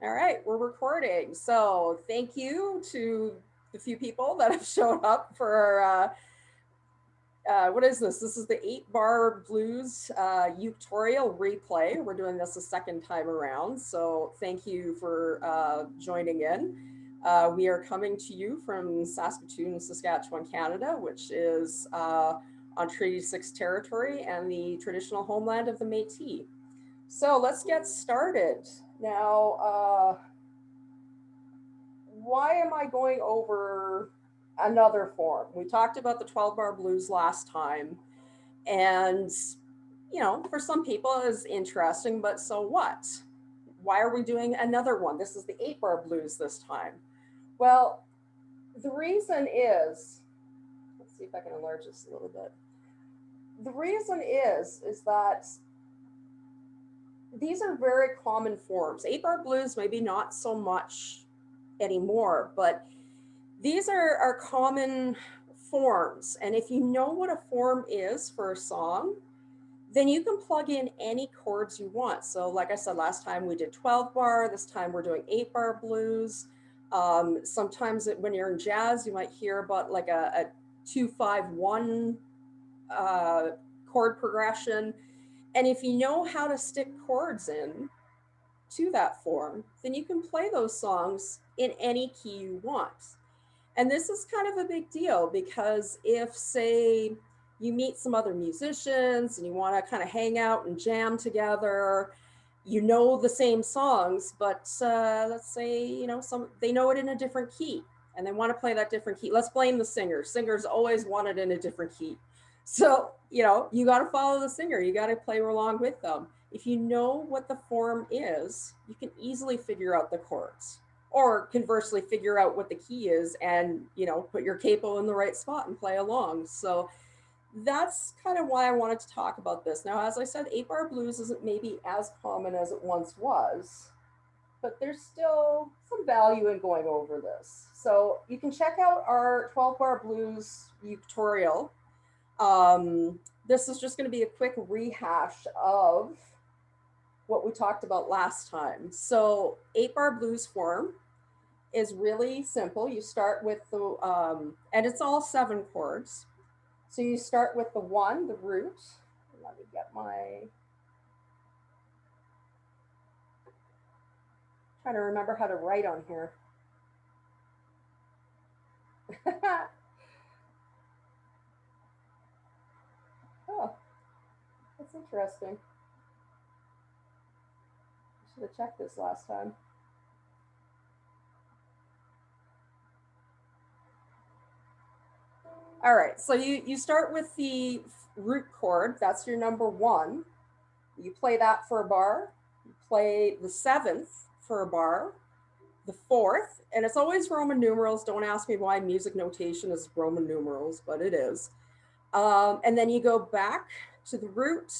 All right, we're recording. So thank you to the few people that have shown up for what is this? This is the 8-bar blues Uketorial replay. We're doing this a second time around. So thank you for joining in. We are coming to you from Saskatoon, Saskatchewan, Canada, which is on Treaty 6 territory and the traditional homeland of the Métis. So let's get started. Now, why am I going over another form? We talked about the 12-bar blues last time, and for some people it's interesting, but so what? Why are we doing another one? This is the 8-bar blues this time. Well, the reason is, let's see if I can enlarge this a little bit. The reason is that these are very common forms. 8-bar blues, maybe not so much anymore, but these are common forms. And if you know what a form is for a song, then you can plug in any chords you want. So like I said, last time we did 12-bar, this time we're doing 8-bar blues. Sometimes when you're in jazz, you might hear about like a 2-5-1 chord progression. And if you know how to stick chords in to that form, then you can play those songs in any key you want. And this is kind of a big deal because if, say, you meet some other musicians and you want to kind of hang out and jam together, you know the same songs, but let's say, they know it in a different key and they want to play that different key. Let's blame the singer. Singers always want it in a different key. So, you got to follow the singer. You got to play along with them. If you know what the form is, you can easily figure out the chords. Or conversely, figure out what the key is and, put your capo in the right spot and play along. So that's kind of why I wanted to talk about this. Now, as I said, 8-bar blues isn't maybe as common as it once was, but there's still some value in going over this. So you can check out our 12-bar blues tutorial. This is just going to be a quick rehash of what we talked about last time. So 8-bar blues form is really simple. You start with the, and it's all 7 chords. So you start with the 1, the root. Let me get trying to remember how to write on here. Oh, that's interesting. I should have checked this last time. All right, so you start with the root chord. That's your number 1. You play that for a bar. You play the 7th for a bar, the 4th, and it's always Roman numerals. Don't ask me why music notation is Roman numerals, but it is. And then you go back to the root,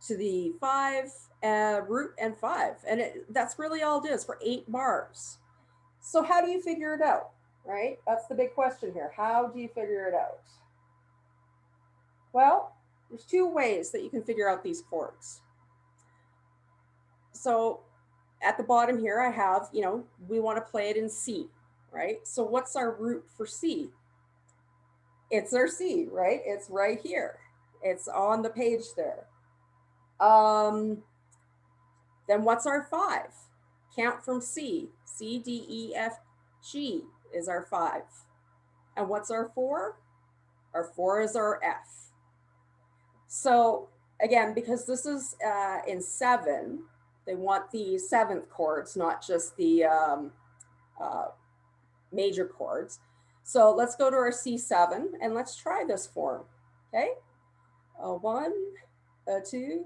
to the 5, root and 5. And that's really all it is for 8 bars. So how do you figure it out, right? That's the big question here. How do you figure it out? Well, there's 2 ways that you can figure out these chords. So at the bottom here, I have, we want to play it in C, right? So what's our root for C? It's our C, right? It's right here. It's on the page there. Then what's our 5? Count from C. C, D, E, F, G is our 5. And what's our 4? Our 4 is our F. So again, because this is in 7, they want the 7th chords, not just the major chords. So let's go to our C7 and let's try this form, okay? 1, 2,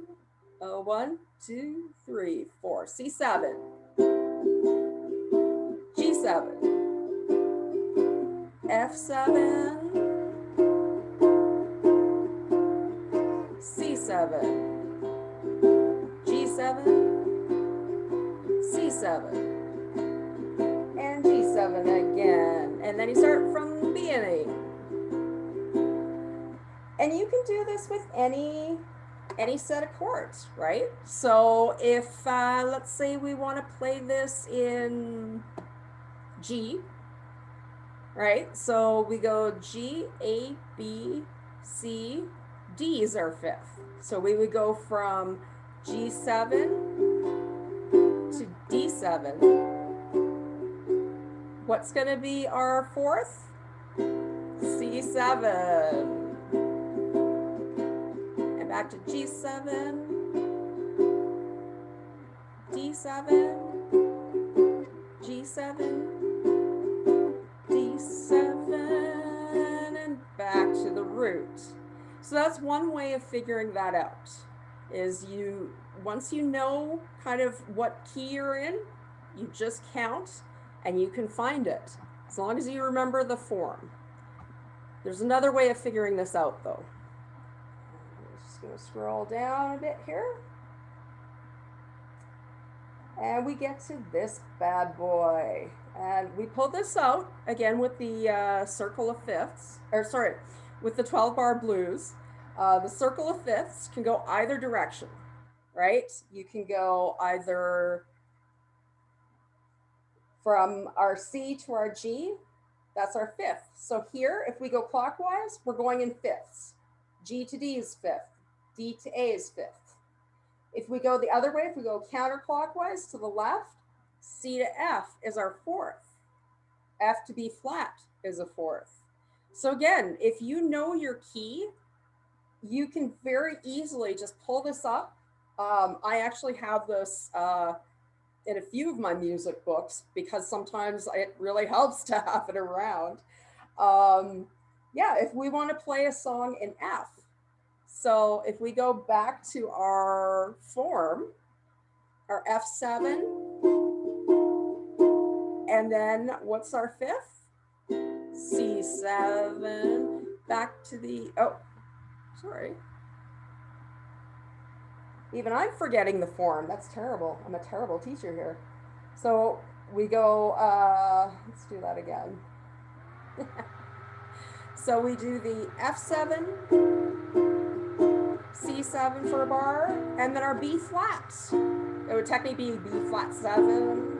1, 2, 3, 4. C7, G7, F7, C7, G7, C7, and G7 again. And then you start from the beginning. And you can do this with any any set of chords, right? So if, let's say we want to play this in G, right? So we go G, A, B, C, D is our fifth. So we would go from G7 to D7. What's going to be our fourth? C7. And back to G7, D7, G7, D7, and back to the root. So that's one way of figuring that out, is once you know kind of what key you're in, you just count and you can find it, as long as you remember the form. There's another way of figuring this out though. I'm just going to scroll down a bit here. And we get to this bad boy. And we pull this out again with the circle of fifths, or sorry, with the 12-bar blues. The circle of fifths can go either direction, right? You can go either from our C to our G, that's our fifth. So here, if we go clockwise, we're going in fifths. G to D is fifth, D to A is fifth. If we go the other way, if we go counterclockwise to the left, C to F is our fourth. F to B flat is a fourth. So again, if you know your key, you can very easily just pull this up. I actually have this in a few of my music books because sometimes it really helps to have it around. Yeah, if we want to play a song in F, so if we go back to our form, our F7, and then what's our fifth? C7, back to the, oh, sorry. Even I'm forgetting the form. That's terrible. I'm a terrible teacher here. So we go, let's do that again. So we do the F7, C7 for a bar, and then our B flat. It would technically be B flat 7.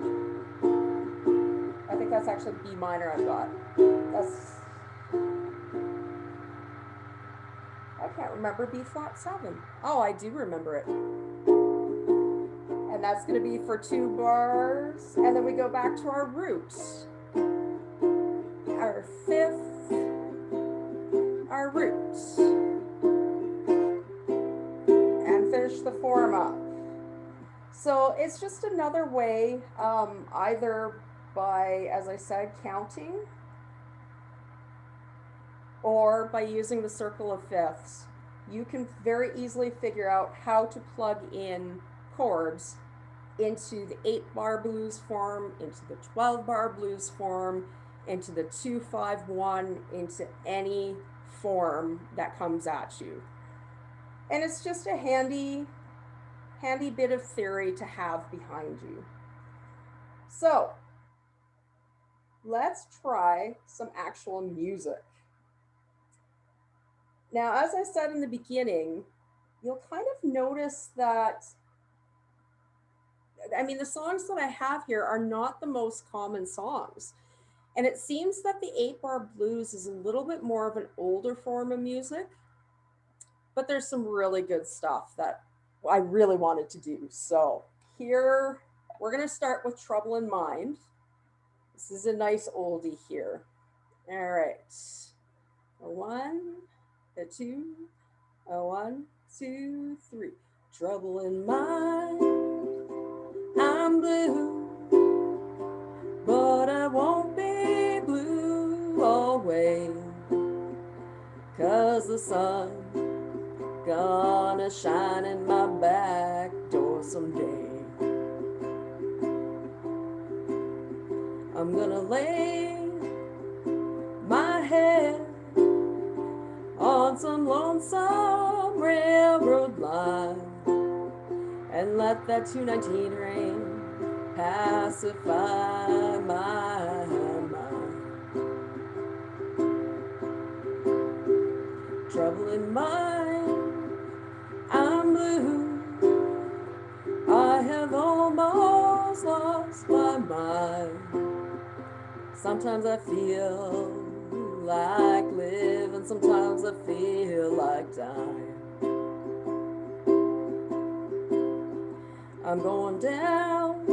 I think that's actually B minor I've got. I can't remember B flat 7. Oh, I do remember it. And that's going to be for 2 bars. And then we go back to our roots. Our fifth, our roots. And finish the form up. So it's just another way, either by, as I said, counting, or by using the circle of fifths. You can very easily figure out how to plug in chords into the 8-bar blues form, into the 12-bar blues form, into the 2-5-1, into any form that comes at you. And it's just a handy bit of theory to have behind you. So let's try some actual music. Now, as I said in the beginning, you'll kind of notice that, I mean, the songs that I have here are not the most common songs. And it seems that the 8-bar blues is a little bit more of an older form of music, but there's some really good stuff that I really wanted to do. So here, we're gonna start with Trouble in Mind. This is a nice oldie here. All right, a 1, a 2, a 1, 2, 3. Trouble in mind, I'm blue, but I won't be blue always, 'cause the sun gonna shine in my back door someday. I'm gonna lay my head on some lonesome railroad line and let that 219 rain pacify my mind. Trouble in mind, I'm blue. I have almost lost my mind. Sometimes I feel like living, sometimes I feel like dying. I'm going down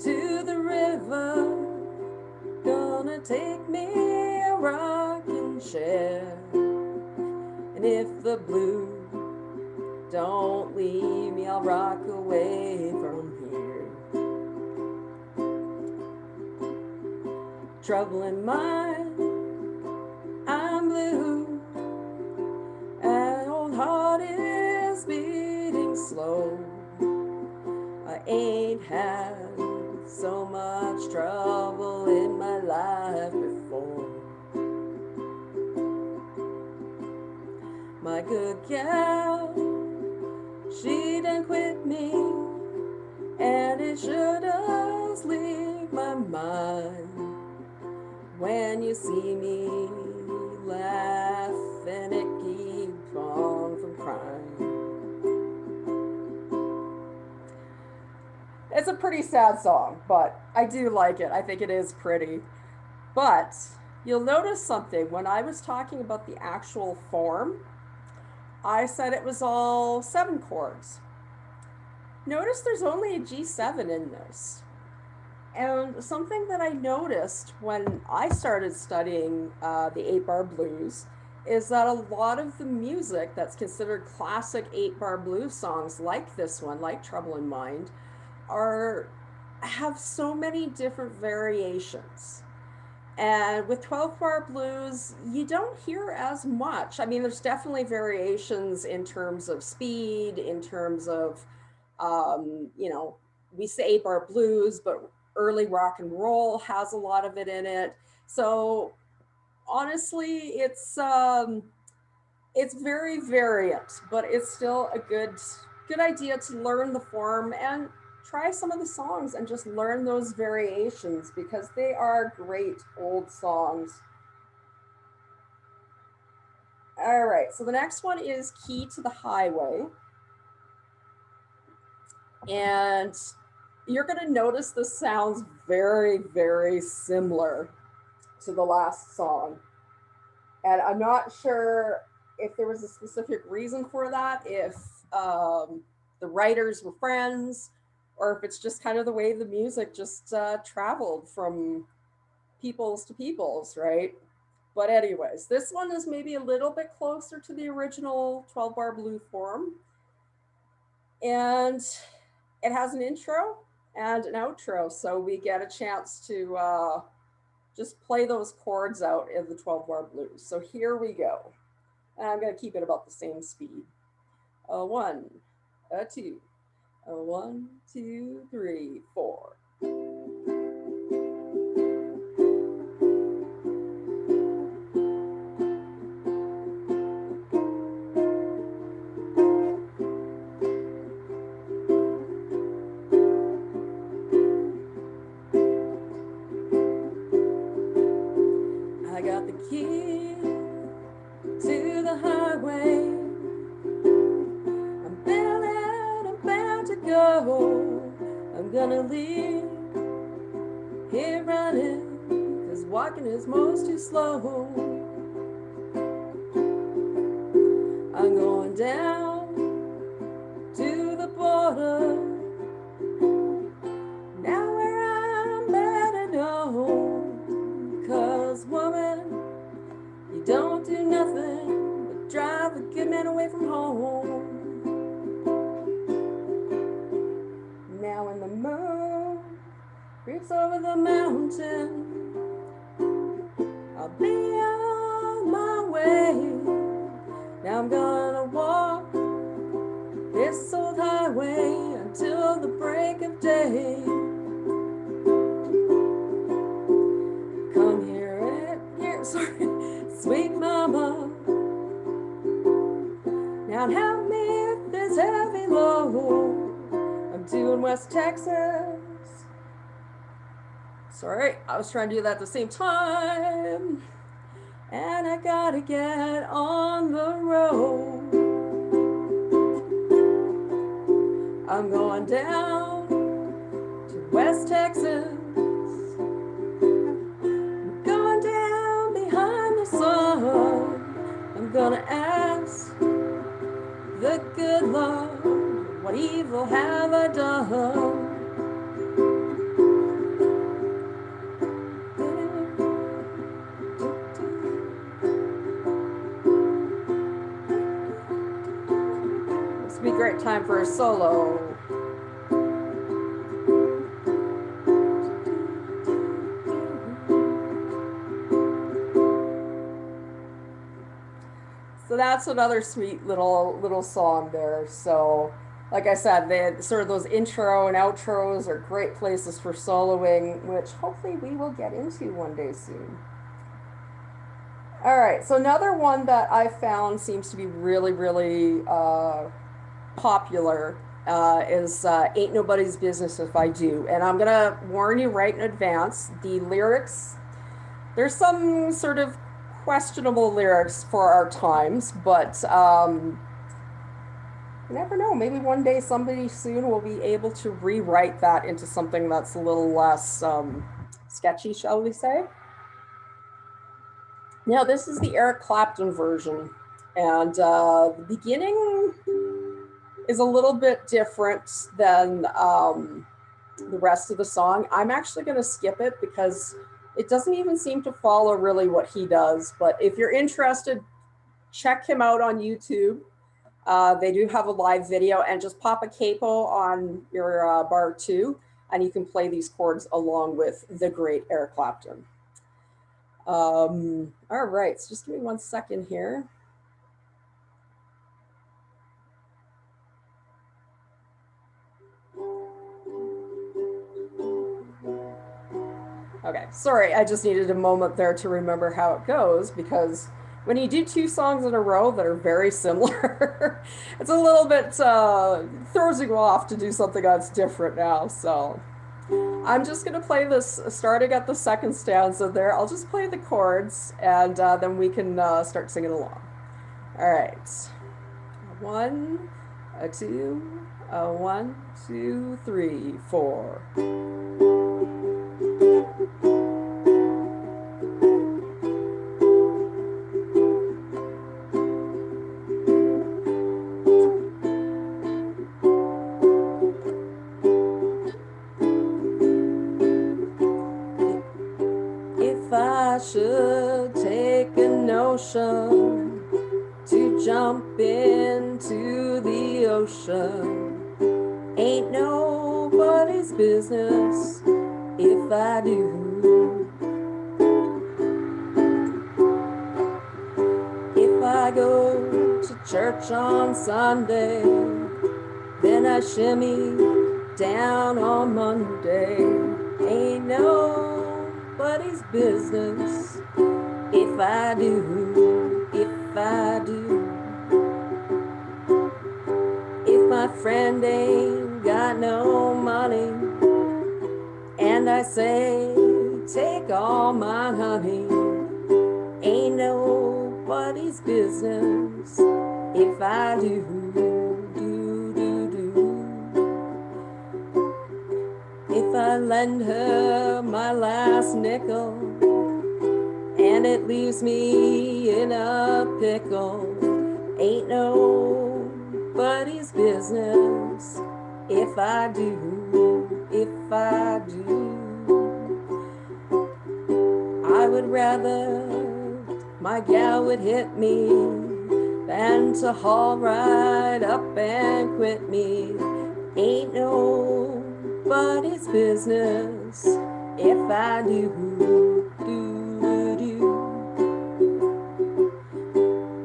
to the river, gonna take me a rocking chair. And if the blue don't leave me, I'll rock away from here. Trouble in mind, I'm blue. An old heart is beating slow. I ain't had so much trouble in my life before. My good gal, she done quit me, and it sure does leave my mind when you see me laughing, it keeps on from crying. It's a pretty sad song, but I do like it. I think it is pretty. But you'll notice something. When I was talking about the actual form, I said it was all 7 chords. Notice there's only a G7 in this. And something that I noticed when I started studying the 8-bar blues is that a lot of the music that's considered classic 8-bar blues songs, like this one, like Trouble in Mind, have so many different variations. And with 12-bar blues, you don't hear as much. I mean, there's definitely variations in terms of speed, in terms of, we say 8-bar blues, but early rock and roll has a lot of it in it. So honestly, it's very variant, but it's still a good idea to learn the form and try some of the songs and just learn those variations because they are great old songs. All right, so the next one is Key to the Highway. And you're going to notice this sounds very, very similar to the last song. And I'm not sure if there was a specific reason for that, if the writers were friends, or if it's just kind of the way the music just traveled from peoples to peoples, right? But anyways, this one is maybe a little bit closer to the original 12-bar blue form. And it has an intro and an outro, so we get a chance to just play those chords out in the 12-bar blues. So here we go. And I'm going to keep it about the same speed. A 1, a 2, a 1, 2, 3, 4. I got the key to the highway. I'm bound to go. I'm gonna leave here running, 'cause walking is most too slow. I'm going down to the border, now where I'm better known. 'Cause woman, you don't do nothing but drive a good man away from home. Now when the moon creeps over the mountain, I'll be on my way. Now I'm gonna walk this old highway until the break of day. Come here, sweet mama, now help me with this heavy load. I'm doing West Texas. Sorry, I was trying to do that at the same time. And I gotta get on the road. I'm going down to West Texas. I'm going down behind the sun. I'm gonna ask the good Lord, what evil have I done? This would be a great time for a solo. So that's another sweet little song there. So, like I said, they sort of those intro and outros are great places for soloing, which hopefully we will get into one day soon. All right, so another one that I found seems to be really popular is Ain't Nobody's Business If I Do. And I'm gonna warn you right in advance, the lyrics, there's some sort of questionable lyrics for our times, but you never know. Maybe one day somebody soon will be able to rewrite that into something that's a little less sketchy, shall we say. Now, this is the Eric Clapton version, and the beginning is a little bit different than the rest of the song. I'm actually going to skip it because it doesn't even seem to follow really what he does. But if you're interested, check him out on YouTube. They do have a live video, and just pop a capo on your bar too, and you can play these chords along with the great Eric Clapton. All right, so just give me 1 second here. Okay, sorry, I just needed a moment there to remember how it goes, because when you do 2 songs in a row that are very similar, it's a little bit, throws you off to do something that's different now. So I'm just going to play this starting at the second stanza there. I'll just play the chords, and then we can start singing along. All right. 1, 2, 1, 2, 3, 4. If I should take a notion to jump into the ocean, ain't nobody's business if I do. If I go to church on Sunday, then I shimmy down on Monday, ain't nobody's business if I do, if I do. If my friend ain't got no money, and I say, take all my honey, ain't nobody's business if I do, do, do, do. If I lend her my last nickel, and it leaves me in a pickle, ain't nobody's business if I do, if I do. I would rather my gal would hit me than to haul right up and quit me. Ain't nobody's business if I do, do, do.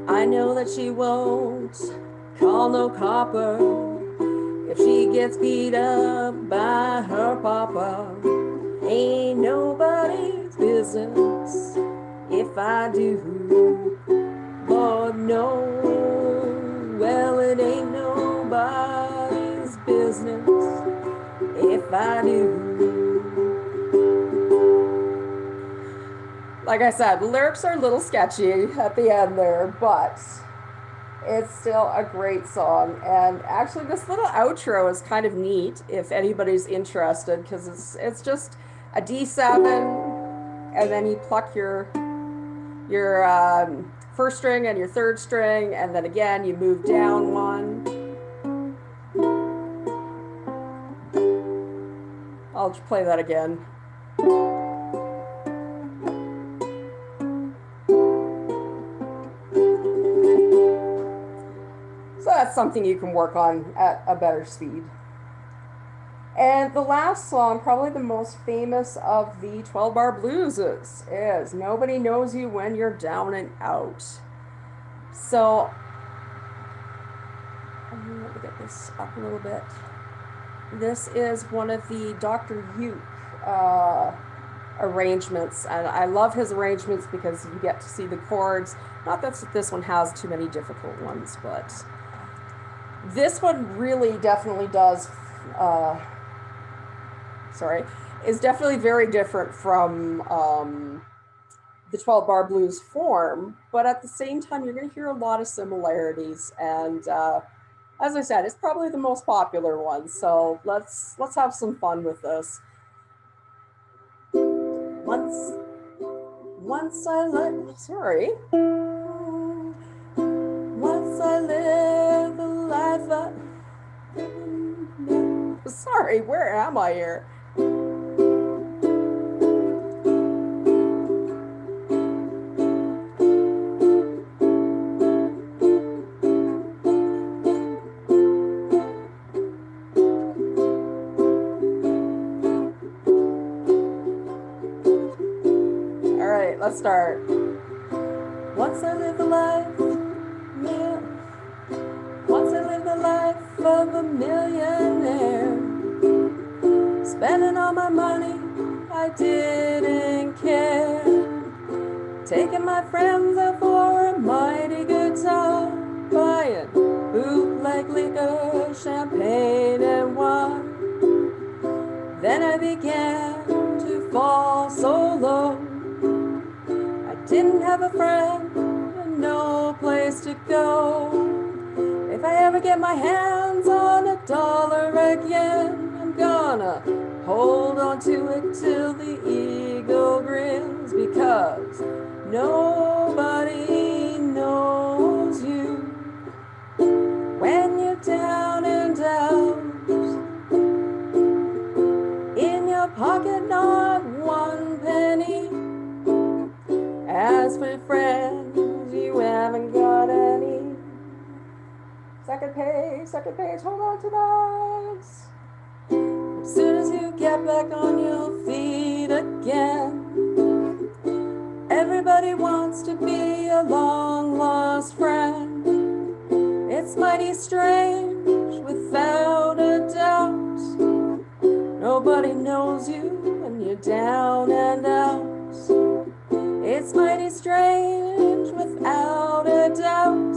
I know that she won't call no copper if she gets beat up by her papa. Ain't nobody's business if I do, Lord, no. Well, it ain't nobody's business if I do. Like I said, the lyrics are a little sketchy at the end there, but It's still a great song. And actually, this little outro is kind of neat if anybody's interested, because it's just a D7, and then you pluck your first string and your third string, and then again you move down one. I'll just play that again. So that's something you can work on at a better speed. And the last song, probably the most famous of the 12-bar blueses, is Nobody Knows You When You're Down and Out. So, let me get this up a little bit. This is one of the Dr. Uke arrangements, and I love his arrangements because you get to see the chords. Not that this one has too many difficult ones, but this one really definitely does, is definitely very different from the 12-bar blues form, but at the same time, you're going to hear a lot of similarities, and as I said, it's probably the most popular one, so let's have some fun with this. Once I lived a life sorry, where am I here? Let's start. Once I lived the life of a millionaire, spending all my money, I didn't care, taking my friends out for a mighty good time, buying bootleg liquor, champagne and wine. Then I began to fall so low, didn't have a friend and no place to go. If I ever get my hands on $1 again, I'm gonna hold on to it till the eagle grins, because nobody knows you when you're down and out. In your pocket, not one penny. As for friends, you haven't got any. Second page, hold on to those. As soon as you get back on your feet again, everybody wants to be a long-lost friend. It's mighty strange, without a doubt. Nobody knows you when you're down and out. It's mighty strange, without a doubt.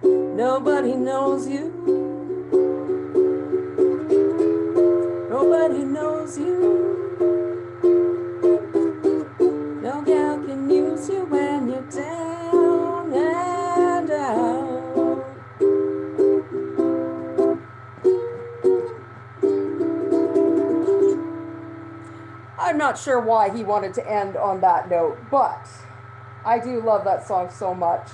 Nobody knows you. Nobody knows you. No gal can use you when you're down and out. I'm not sure why he wanted to end on that note, but I do love that song so much.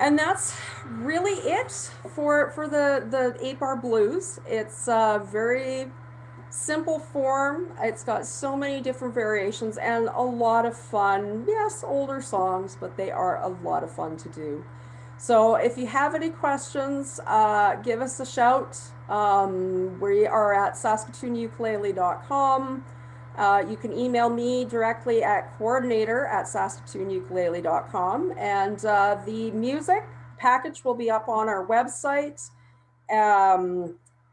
And that's really it for the 8-bar blues. It's a very simple form. It's got so many different variations and a lot of fun. Yes, older songs, but they are a lot of fun to do. So if you have any questions, give us a shout. We are at saskatoonyukulele.com. You can email me directly at coordinator@saskatoonyukulele.com. And the music package will be up on our website.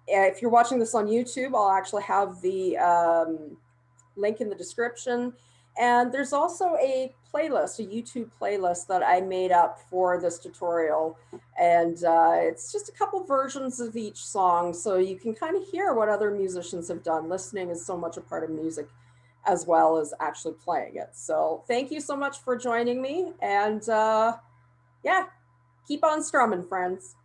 If you're watching this on YouTube, I'll actually have the link in the description. And there's also a playlist, a YouTube playlist that I made up for this tutorial. And it's just a couple versions of each song, so you can kind of hear what other musicians have done. Listening is so much a part of music as well as actually playing it. So thank you so much for joining me. And Yeah, keep on strumming, friends.